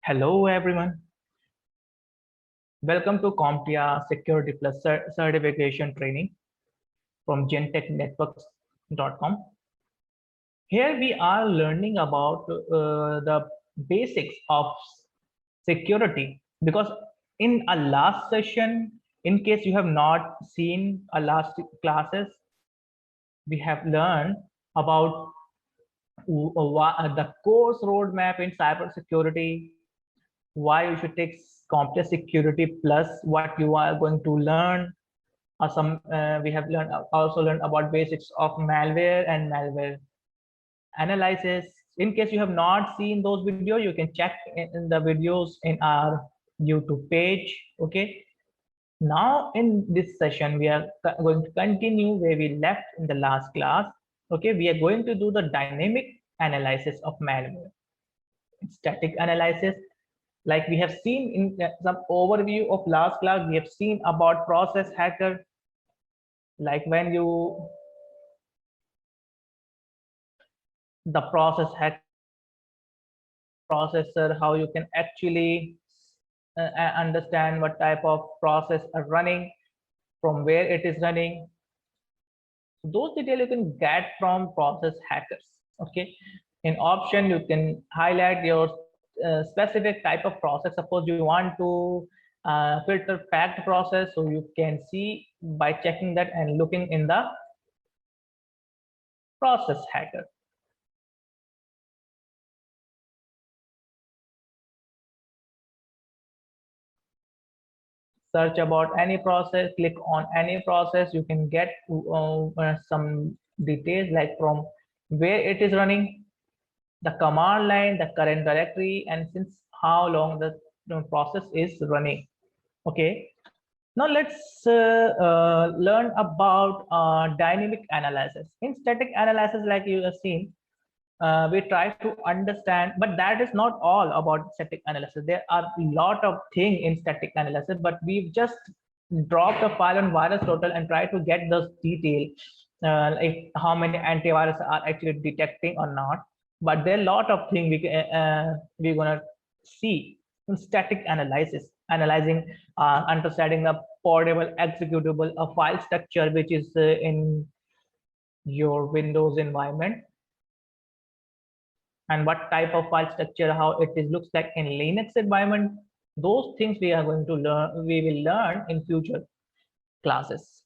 Hello everyone. Welcome to CompTIA Security Plus Certification Training from gentechnetworks.com. Here we are learning about the basics of security, because in a last session, in case you have not seen a last classes, we have learned about the course roadmap in cybersecurity, why you should take CompTIA Security Plus, what you are going to learn. We have also learned about basics of malware and malware analysis. In case you have not seen those videos, you can check in the videos in our YouTube page. Okay. Now in this session, we are going to continue where we left in the last class. Okay, we are going to do the dynamic analysis of malware. Static analysis, like we have seen in some overview of last class, we have seen about process hacker, like when you the process hacker processor, how you can actually understand what type of process are running, from where it is running. Those details you can get from process hackers. Okay, in option you can highlight your specific type of process. Suppose you want to filter packed process, so you can see by checking that and looking in the process hacker. Search about any process, click on any process, you can get some details like from where it is running, the command line, the current directory, and since how long the process is running. Okay, now let's learn about dynamic analysis. In static analysis, like you have seen, we try to understand, but that is not all about static analysis. There are a lot of things in static analysis, but we've just dropped a file on VirusTotal and try to get those details, like how many antivirus are actually detecting or not. But there are a lot of things we're gonna see in static analysis, analyzing, understanding the portable executable, a file structure which is in your Windows environment, and what type of file structure, how it is looks like in Linux environment. Those things we are going to learn, we will learn in future classes.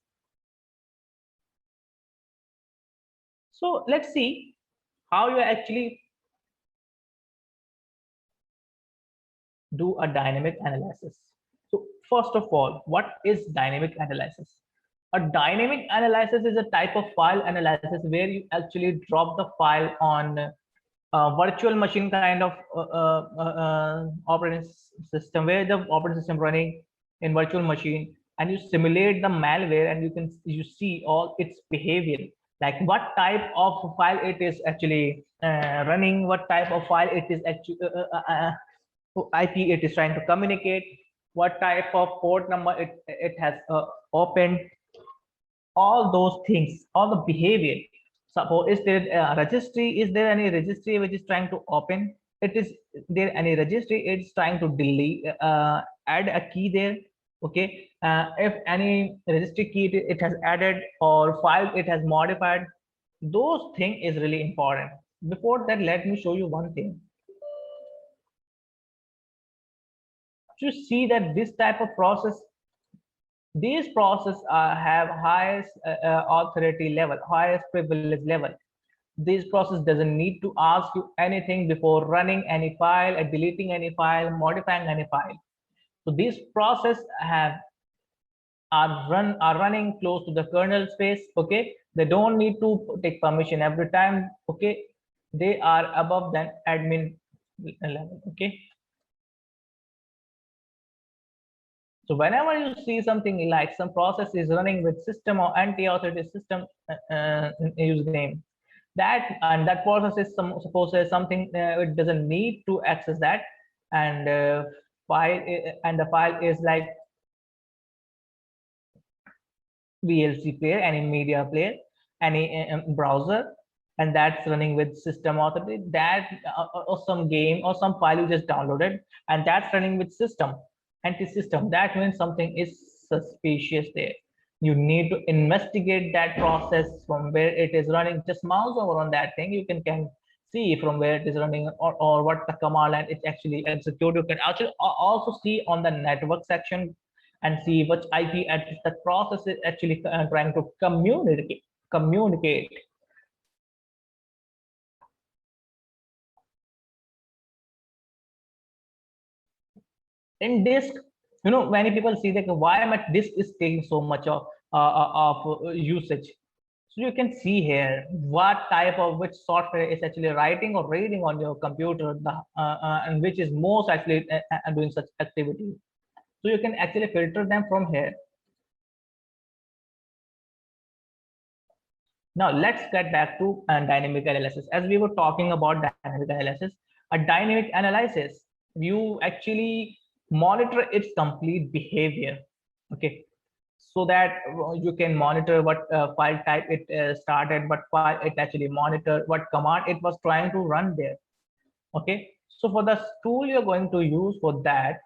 So let's see how you actually do a dynamic analysis. So first of all, what is dynamic analysis? A dynamic analysis is a type of file analysis where you actually drop the file on virtual machine kind of operating system, where the operating system running in virtual machine, and you simulate the malware, and you see all its behavior, like what type of file it is actually running, what type of file it is actually IP it is trying to communicate, what type of port number it has opened, all those things, all the behavior. Suppose is there a registry? Is there any registry which is trying to open? Is there any registry it's trying to delete, add a key there? Okay, if any registry key it has added or file it has modified, those thing is really important. Before that, let me show you one thing. To see that this type of process, these processes have highest authority level, highest privilege level. This process doesn't need to ask you anything before running any file, deleting any file, modifying any file. So these process are running close to the kernel space. Okay, they don't need to take permission every time. Okay, they are above than admin level. Okay. So whenever you see something like some process is running with system or anti-authority system username, that process is suppose something it doesn't need to access that, and the file is like VLC player, any media player, any browser, and that's running with system authority, that or some game or some file you just downloaded, and that's running with system anti-system, that means something is suspicious there. You need to investigate that process from where it is running. Just mouse over on that thing, you can see from where it is running, or what the command line it's actually executed. You can actually also see on the network section and see which IP address the process is actually trying to communicate. In disk, many people see that why my disk is taking so much of usage. So you can see here what type of which software is actually writing or reading on your computer, and which is most actually doing such activity. So you can actually filter them from here. Now let's get back to dynamic analysis. As we were talking about dynamic analysis, a dynamic analysis, you actually monitor its complete behavior. Okay, so that you can monitor what file type it started, what file it actually monitor, what command it was trying to run there. Okay, so for the tool you're going to use for that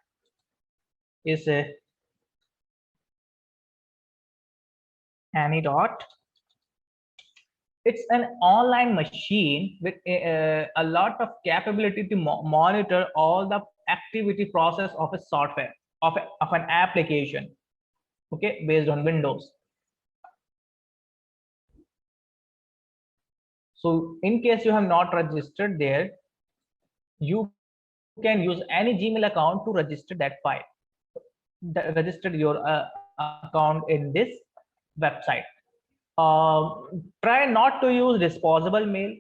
is a AnyDot. It's an online machine with a lot of capability to monitor all the activity process of a software, of an application, okay, based on Windows. So in case you have not registered there, you can use any Gmail account to register that file, register your account in this website. Try not to use disposable mail.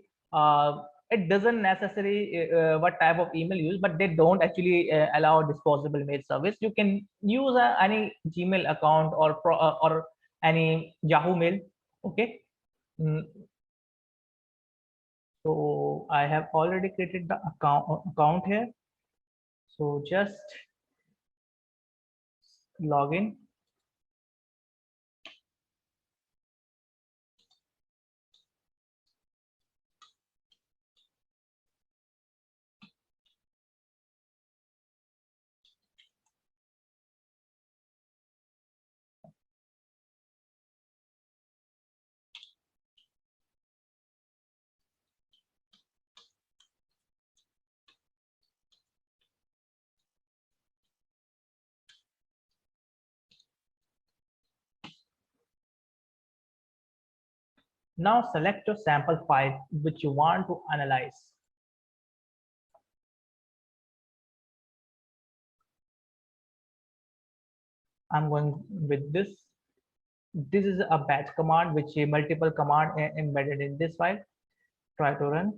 It doesn't necessarily what type of email you use, but they don't actually allow disposable mail service. You can use any Gmail account or any Yahoo mail. Okay. Mm, so I have already created the account here. So just log in. Now select your sample file which you want to analyze. I'm going with this. This is a batch command which multiple command embedded in this file. Try to run.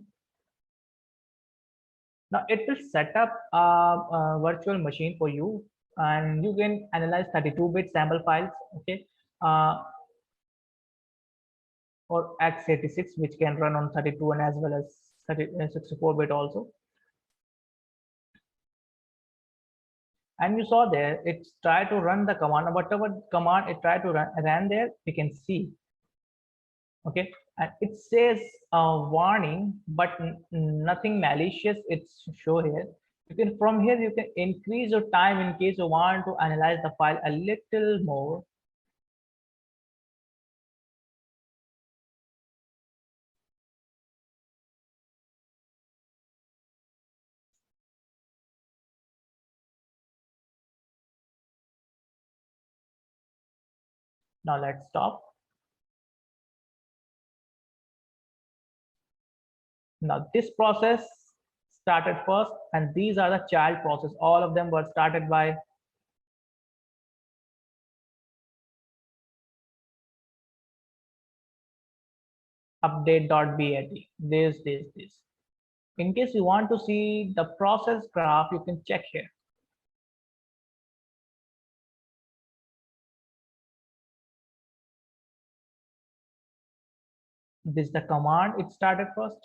Now it will set up a virtual machine for you, and you can analyze 32-bit sample files. Okay, or x86, which can run on 32 and as well as 64-bit also. And you saw there, it's try to run the command, whatever command it tried to run there, we can see. Okay, and it says warning, but nothing malicious. It's show here. You can from here you can increase your time in case you want to analyze the file a little more. Now let's stop. Now this process started first, and these are the child process. All of them were started by update.bat. This. In case you want to see the process graph, you can check here. This is the command it started first.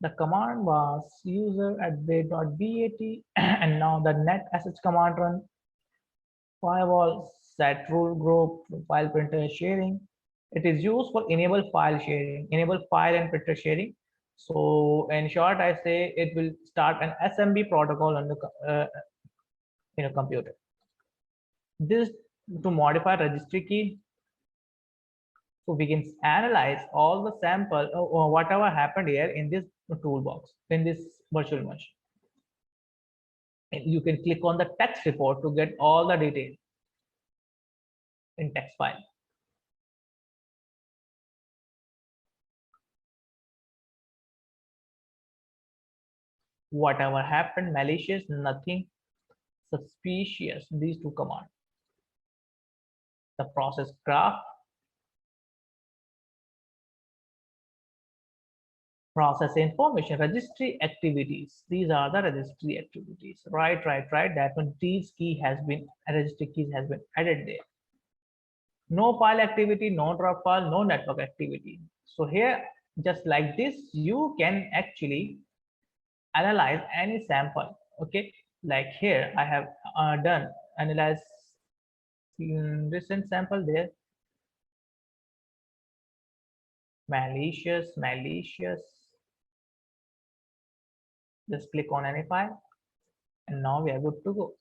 The command was user at bay.bat and now the netsh command run firewall set rule group file printer sharing. It is used for enable file sharing, enable file and printer sharing. So in short, I say it will start an SMB protocol on the in a computer. This to modify registry key, so we can analyze all the sample or whatever happened here in this toolbox, in this virtual machine. And you can click on the text report to get all the details in text file. Whatever happened, malicious, nothing suspicious, these two commands. The process graph, process information, registry activities. These are the registry activities. Right. That means these key has been, registry keys has been added there. No file activity, no drop file, no network activity. So here, just like this, you can actually analyze any sample. Okay, like here I have done analyze recent sample there. Malicious. Just click on any file, and now we are good to go.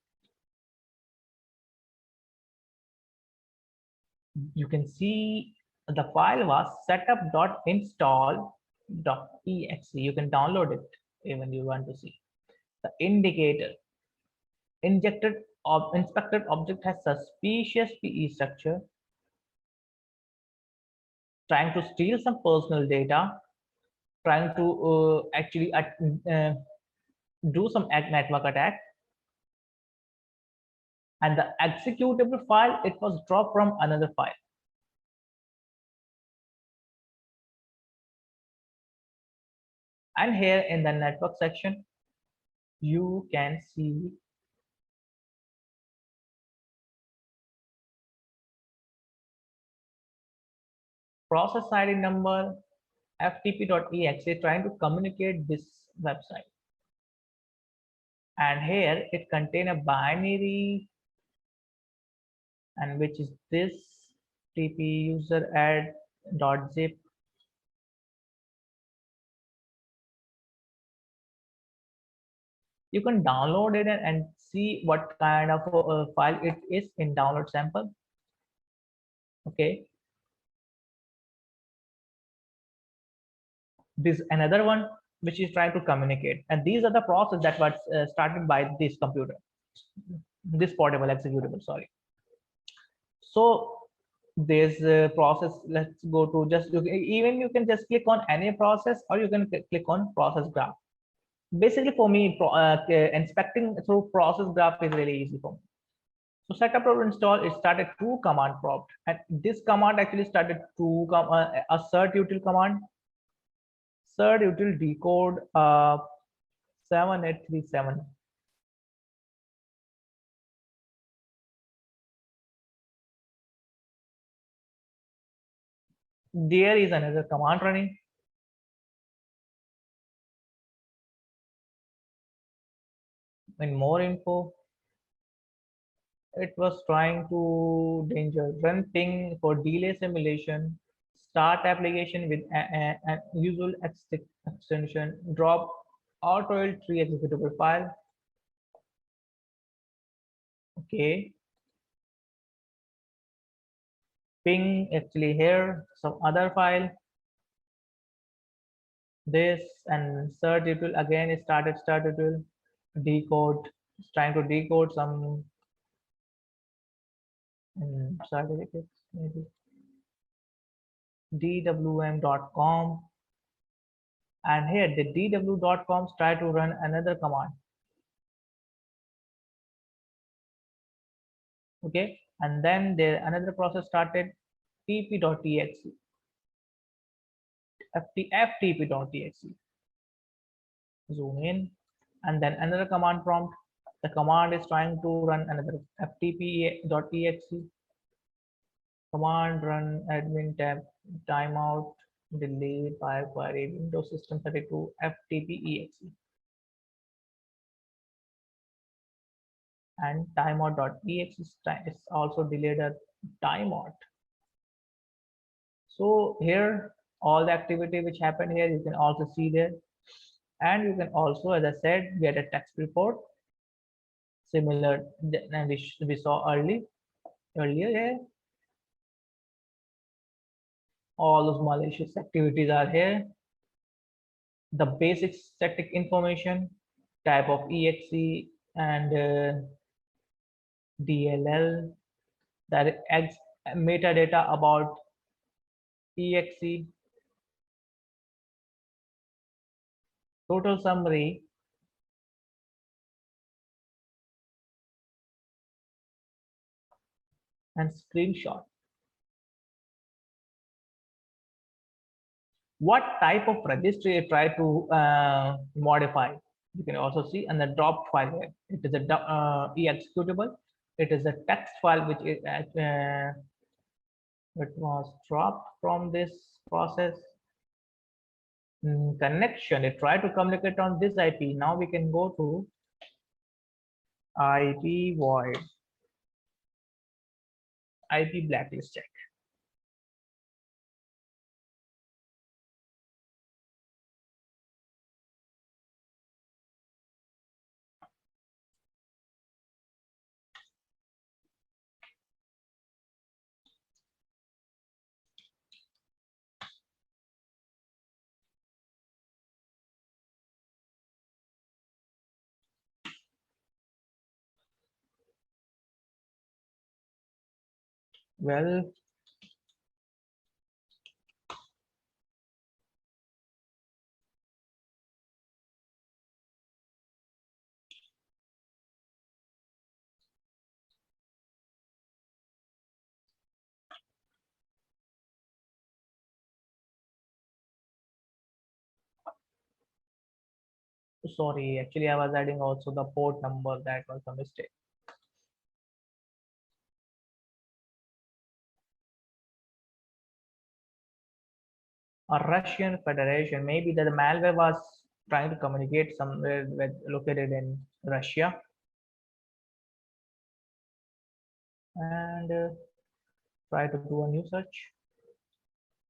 You can see the file was setup.install.exe. You can download it even you want to see. The indicator, inspected object has suspicious PE structure, trying to steal some personal data, trying to actually do some network attack. And the executable file, it was dropped from another file. And here in the network section, you can see process ID number ftp.exe trying to communicate this website. And here it contain a binary, and which is this tp user add.zip. You can download it and see what kind of file it is in download sample. Okay, this another one which is trying to communicate, and these are the process that was started by this computer, this portable executable, sorry. So there's a process. Let's go to just even you can just click on any process, or you can click on process graph. Basically for me, inspecting through process graph is really easy for me. So setup or install, it started two command prompt, and this command actually started two a cert util command. Cert util decode 7837. There is another command running. In more info, it was trying to danger run ping for delay simulation, start application with an usual extension, drop auto tree executable file. Okay, ping actually here some other file, this, and cert util again it started start util decode, it's trying to decode some certificates, maybe dwm.com, and here the dw.com try to run another command. Okay, and then there another process started, ftp.exe, ftp.exe, zoom in, and then another command prompt. The command is trying to run another ftp.exe, command run admin tab timeout delay by query Windows System 32 ftp.exe, and timeout.exe is also delayed a timeout. So here, all the activity which happened here, you can also see there. And you can also, as I said, get a text report similar than we saw earlier here. All those malicious activities are here. The basic static information, type of exe and DLL, that metadata about exe, total summary, and screenshot. What type of registry you try to modify? You can also see in the drop file here. It is a executable. It is a text file which is it was dropped from this process. Connection. It tried to communicate on this IP. Now we can go to IP void IP blacklist check. Well, sorry, actually I was adding also the port number. That was a mistake. A Russian Federation. Maybe that the malware was trying to communicate somewhere with located in Russia. And try to do a new search.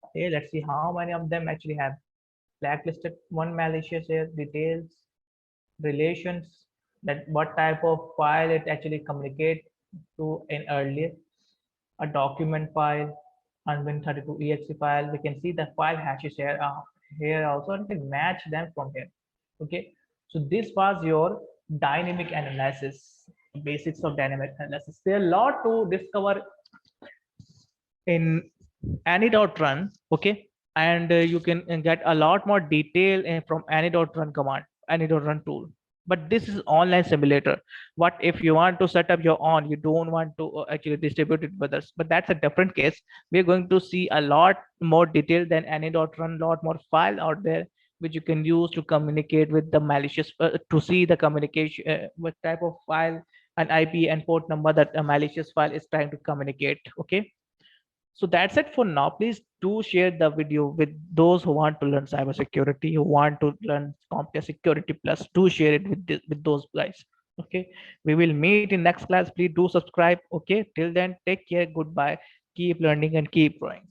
Okay, let's see how many of them actually have blacklisted. One malicious here, details, relations, that what type of file it actually communicate to in earlier, a document file, unwin32exe file. We can see the file hashes here, here also, and we can match them from here. Okay, so this was your dynamic analysis, basics of dynamic analysis. There are a lot to discover in any.run. Okay, and you can get a lot more detail from any.run command, any.run tool. But this is online simulator. What if you want to set up your own, you don't want to actually distribute it with us, but that's a different case. We're going to see a lot more detail than any.run, lot more file out there which you can use to communicate with the malicious, to see the communication, what type of file and IP and port number that a malicious file is trying to communicate. Okay, so that's it for now. Please do share the video with those who want to learn cybersecurity, who want to learn CompTIA Security Plus. Do share it with those guys. Okay, we will meet in next class. Please do subscribe. Okay, till then, take care. Goodbye. Keep learning and keep growing.